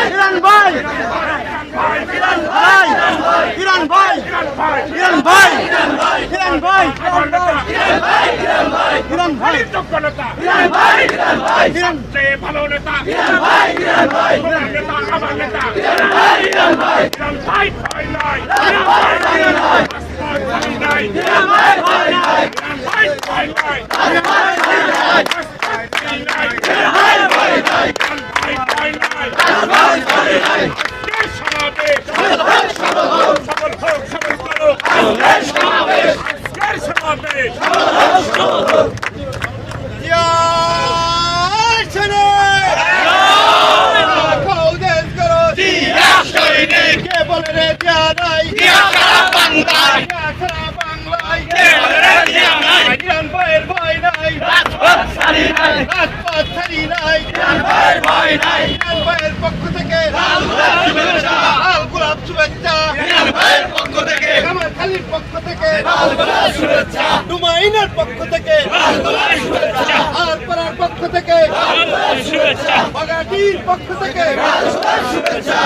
Iran ভাই Iran ভাই Iran ভাই ইরান ভাই ইরান ভাই ইরান ভাই যোগ্য নেতা ইরান ভাই ইরান যে ভালো নেতা ইরান ভাই নেতা আমার নেতা ইরান ভাই ইরান ভাই ভয় নাই ইরান ভাই নাই ইরান ভাই ভয় নাই ইরান ভাই ভয় নাই ইরান ভাই ভয় নাই ইরান ভাই ভয় নাই ইরান ভাই ভয় নাই ইরান ভাই ভয় নাই দেশ সমাবেশ সফল হোক সফল হোক সফল করো আজকের সমাবেশ আজকের সমাবেশ কে বলে রে দিয়া নাই দিয়া সারা বাংলায় কে বলে রে দিয়া নাই ইরান ভাইয়ের ভয় নাই রাজপথ ছাড়ি নাই ইরান ভাইয়ের ভয় নাই ইরান ভাইয়ের পক্ষ থেকে লাল গোলাপ শুভেচ্ছা ইরান ভাইয়ের পক্ষ থেকে কামারখালীর পক্ষ থেকে লাল গোলাপ শুভেচ্ছা ডুমাইনের পক্ষ থেকে লাল গোলাপ শুভেচ্ছা আলপাড়ার পক্ষ থেকে লাল গোলাপ শুভেচ্ছা বাগাটির পক্ষ থেকে লাল গোলাপ শুভেচ্ছা